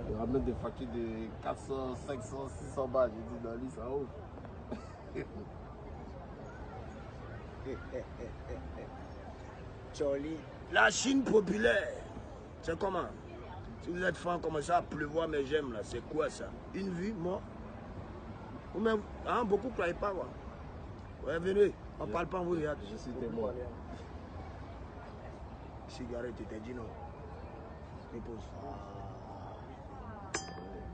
Il ramène des factures de 400, 500, 600 balles. J'ai dit, non, lui, ça ouf. Charlie. La Chine populaire, c'est comment? Si vous êtes franc, comme ça à pleuvoir, mais j'aime là, c'est quoi ça? Une vie, moi? Ou même, hein, beaucoup ne croyaient pas, quoi. Ouais, venez, on parle pas, on vous regarde. Je suis témoin. Cigarette, tu t'es dit non. Dépose.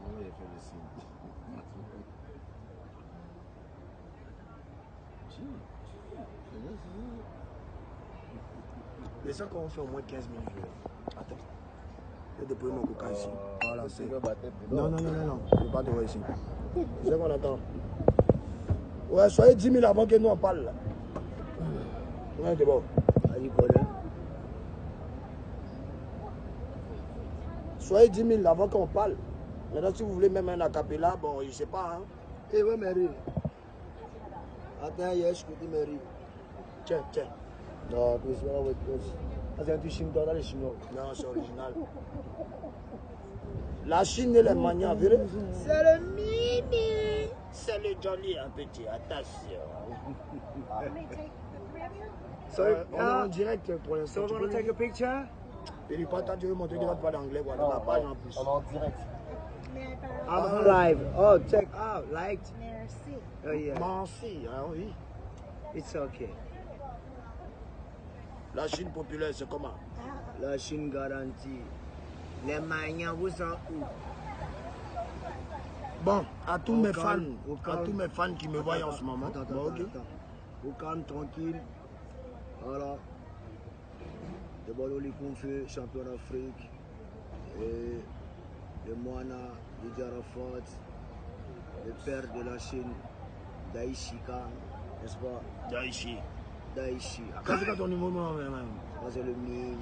Maman, il a fait le signe. Mais ça, quand on fait au moins 15 000 vues. Attends. Je vais déployer mon coca ici. Voilà, c'est. Non, non, non, non, non. Je ne vais pas te voir ici. C'est ce qu'on attend. Ouais, soyez 10 000 avant que nous on parle là. Ouais, c'est bon. Allez, soyez 10 000 avant qu'on parle. Maintenant, si vous voulez même un acapella, bon, je ne sais pas. Hein. Eh ouais, Mary. Attends, je dis Mary. Tiens, tiens. Non, puis c'est pas votre chose. C'est un truc chinois, dans les chinois. Non, c'est original. La Chine et les manias, vous verrez? C'est le mimi. C'est le Johnny, un petit. Attention. So, On est en direct pour l'instant. so you want to take a picture? Il n'est pas tant de montrer qu'il va parler anglais. Voilà, ma page en plus. On est en direct. I'm live. Oh, check out. Liked. Merci. Oh, yeah. Merci, hein, oui. It's okay. La Chine populaire, c'est comment? La Chine garantie. Les maniens, vous sont où? Bon, à tous Au mes calme, fans, au à calme. tous mes fans qui me voient en ce moment. Attends, Bon, ok. Au calme, tranquille. Voilà. Le ballon les confus, champion d'Afrique. Et le Moana, Didier Arafat, le père de la Chine, Daichi Khan, n'est-ce pas? Daichi. Daichi. Quand tu as ton numéro, même. Ça c'est le Mimi.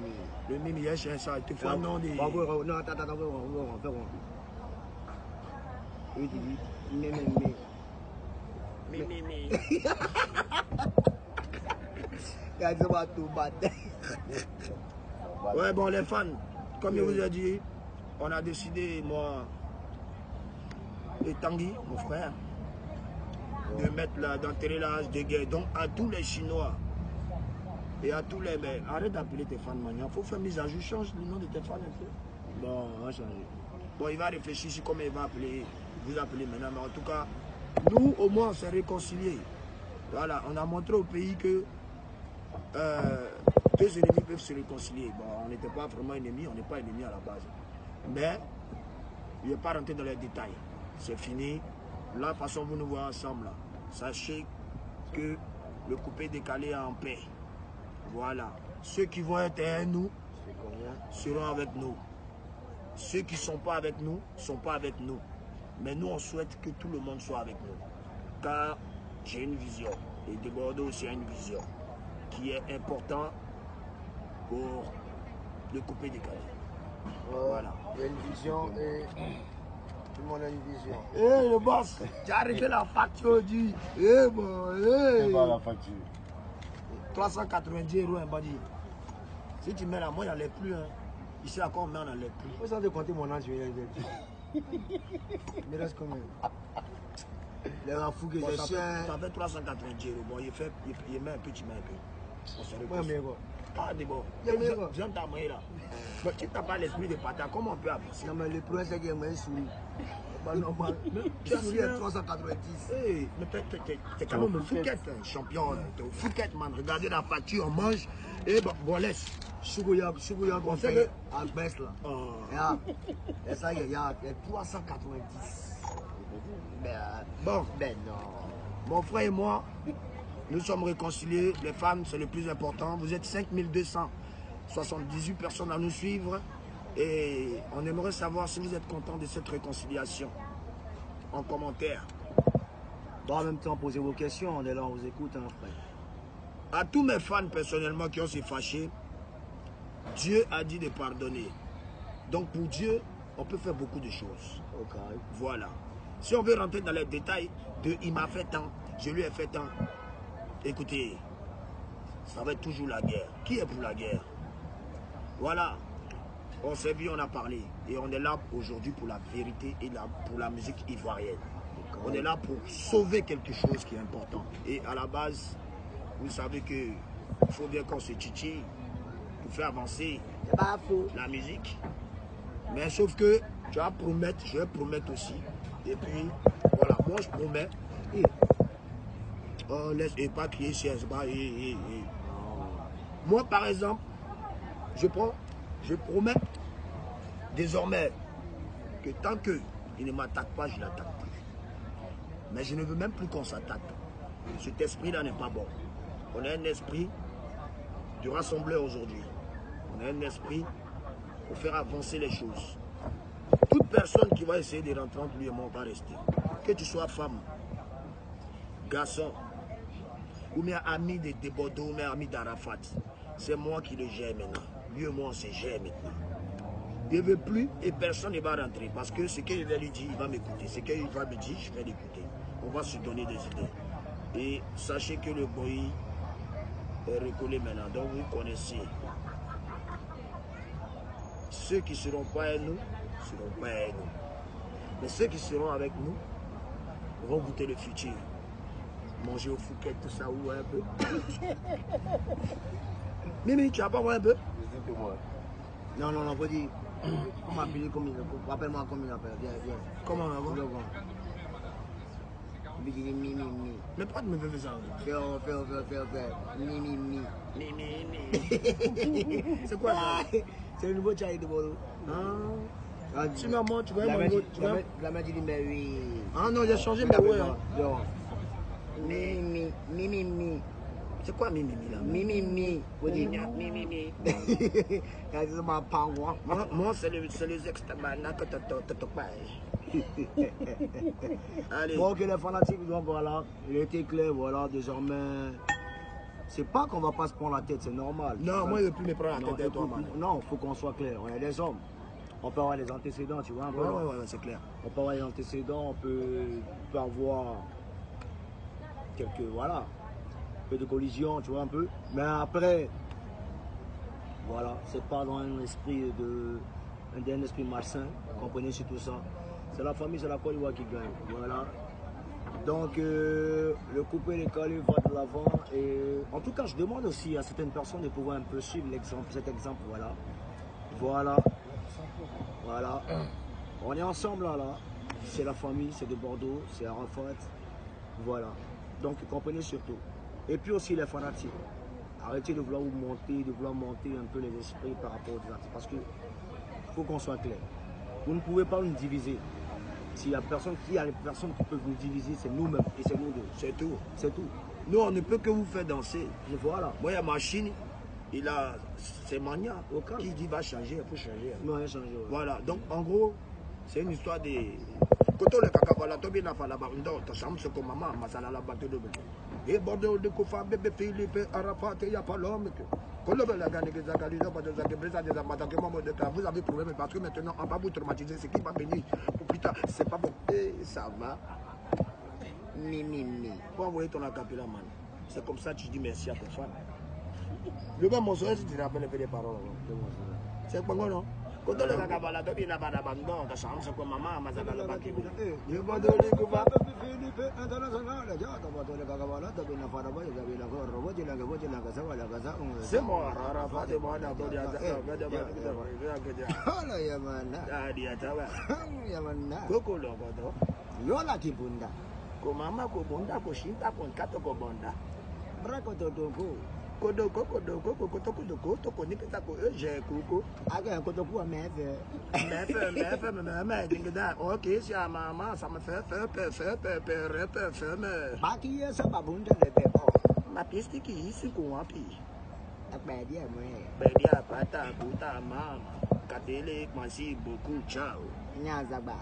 Le mimi, il y a ça. Il te faut un nom de. Non, attends, on va. Oui, tu dis, Mimi. Mimi. Il y a ça tout battre. Ouais, bon, les fans, comme je vous ai dit, on a décidé, moi et Tanguy, mon frère, de mettre d'enterrer la hache de guerre. Donc, à tous les Chinois et à tous les. Mais arrête d'appeler tes fans Mania. Il faut faire mise à jour, change le nom de tes fans un peu. Bon, on va changer. Bon, il va réfléchir sur comment il va appeler, vous appeler maintenant. Mais en tout cas, nous, au moins, on s'est réconciliés. Voilà, on a montré au pays que deux ennemis peuvent se réconcilier. Bon, on n'était pas vraiment ennemis, on n'est pas ennemis à la base. Mais, je ne vais pas rentrer dans les détails. C'est fini. Là, de toute façon, vous nous voyez ensemble. Là. Sachez que le coupé décalé est en paix. Voilà. Ceux qui vont être à nous seront avec nous. Ceux qui ne sont pas avec nous, ne sont pas avec nous. Mais nous, on souhaite que tout le monde soit avec nous. Car j'ai une vision. Et de Bordeaux aussi a une vision qui est importante pour le coupé décalé. Voilà. Il y a une vision et tout le monde a une vision. Eh, le boss, j'ai arrêté la facture du. Eh, bon, C'est pas eh. la facture. 390 € un body. Si tu mets là, moi, il n'en a plus. Hein. Ici, à quoi on met, on n'en a plus. Moi, sans te compter mon âge, je vais y aller. Mais reste combien? Les rafous que Bon, j'ai ça cher. fait 390 €. Bon, il met un peu, tu mets un peu. On se Moi, réconcilie. mais quoi? Ah, c'est bon. Il y a mieux, quoi. Viens t'amener là. Mais tu n'as pas l'esprit de partage, comment on peut avancer? Non, mais le problème, c'est qu'il y a un souris. C'est pas normal. Tu as Souris à bien. 390. Hey, mais t'es quand même au Fouquet, hein, champion. T'es au Fouquet, man. Regardez la facture, on mange. Et bon, laisse. Chougouya, qu'on sait fait à baisse là. Oh. Et ça, il y a 390. Bon, Ben non. mon frère et moi, nous sommes réconciliés. Les femmes, c'est le plus important. Vous êtes 5278 personnes à nous suivre. Et on aimerait savoir si vous êtes content de cette réconciliation. En commentaire. Bon, en même temps, posez vos questions. On est là, on vous écoute, hein, frère. À tous mes fans personnellement qui ont se fâché, Dieu a dit de pardonner. Donc pour Dieu, on peut faire beaucoup de choses. Ok. Voilà. Si on veut rentrer dans les détails de il m'a fait tant, je lui ai fait tant. Écoutez, ça va être toujours la guerre. Qui est pour la guerre? Voilà. On s'est vu, on a parlé. Et on est là aujourd'hui pour la vérité et pour la musique ivoirienne. On est là pour sauver quelque chose qui est important. Et à la base, vous savez qu'il faut bien qu'on se titille pour faire avancer la musique. Mais sauf que tu vas promettre, je vais promettre aussi. Et puis, voilà, moi je promets. On laisse et pas crier chez Esba. Moi, par exemple, je promets désormais que tant qu'il ne m'attaque pas, je ne l'attaque plus. Mais je ne veux même plus qu'on s'attaque. Cet esprit-là n'est pas bon. On a un esprit du rassembleur aujourd'hui. On a un esprit pour faire avancer les choses. Toute personne qui va essayer de rentrer entre lui et moi va rester. Que tu sois femme, garçon, ou bien ami de Bordeaux, ou bien ami d'Arafat. C'est moi qui le gère maintenant. Lui et moi, on se gère maintenant. Il ne veut plus et personne ne va rentrer. Parce que ce qu'il va lui dire, il va m'écouter. Ce qu'il va me dire, je vais l'écouter. On va se donner des idées. Et sachez que le boy est recollé maintenant. Donc vous connaissez. Ceux qui ne seront pas à nous, seront pas à nous. Mais ceux qui seront avec nous vont goûter le futur. Manger au Fouquet, tout ça, ou un peu. Mimi, tu vas pas voir un peu? Non, non, non, faut dire. On m'appelle comme il appelle. Rappelle-moi comme il appelle. Viens, viens. Comment on va voir? Mimi. Mais pourquoi tu me fais ça? Fais. Mimi. C'est quoi ça? C'est le nouveau chai de Bordeaux. Ah, tu m'as montré, tu vois mon mot. La mère dit, mais oui. Ah non, j'ai changé, mais ouais. Mimi. C'est quoi Mimi là? Mimi. Moi, c'est les ex-tabana que tu parles. Allez. Bon, ok, les fanatiques, donc voilà, il a été clair, voilà, désormais. C'est pas qu'on va pas se prendre la tête, c'est normal. Non, moi, je ne veux plus me prendre la tête de toi, man. Non, il faut qu'on soit clair. On est des hommes. On peut avoir des antécédents, tu vois un peu. Ouais, c'est clair. On peut avoir des antécédents, on peut avoir quelques, voilà, un peu de collision, tu vois un peu. Mais après, voilà, c'est pas dans un esprit d'un esprit malsain, vous comprenez sur tout ça. C'est la famille, c'est la Côte d'Ivoire qui gagne, voilà. Donc, le coupé décalé va de l'avant. Et en tout cas, je demande aussi à certaines personnes de pouvoir un peu suivre cet exemple, voilà. Voilà. On est ensemble là. C'est la famille, c'est de Bordeaux, c'est Arafat. Voilà. Donc, comprenez surtout. Et puis aussi les fanatiques. Arrêtez de vouloir monter un peu les esprits par rapport aux artistes. Parce qu'il faut qu'on soit clair. Vous ne pouvez pas nous diviser. S'il y a personne qui peuvent nous diviser, c'est nous-mêmes et c'est nous deux. C'est tout. C'est tout. Nous, on ne peut que vous faire danser. Et voilà. Moi, il y a machine, c'est Mania qui dit va changer, il faut changer. Non, il a changé. Ouais. Voilà. Donc, en gros, c'est une histoire de. Quand on le cacavala, tu viens faire la barre, tu chambre, c'est comme maman, masala la batte de bébé. Et Bordeaux de Koufa, bébé Philippe, Arafat, il n'y a pas l'homme. Vous avez problème parce que maintenant on va vous traumatiser, ce qui va venir. Oh putain, c'est pas bon. Et ça va. Mimi. Faut envoyer ton acapella, man. C'est comme ça que tu dis merci à tes fans. Le gars, mon soeur, si tu te rappelles les paroles. C'est pas bon, non? Quand on le acapella, tu viens là-bas, tu chantes, c'est comme maman, masala la batte. Le Bordeaux de Koufa, Philippe, international, c'est moi, Arafat, c'est moi, Yola kibunda. Komama kobonda koshinta konkato kobonda. Brakotoko. Kodoko tokonipeta ko eje kuko. Aga kotoku meve. Meve dingeda. OK, si mama ça me fait Baki ya sababunda lebe. Ma piste ki isi ko wapi. Akbedia mwe. Bedia pata buta mama. Kadele merci beaucoup. Ciao. Nyazaba.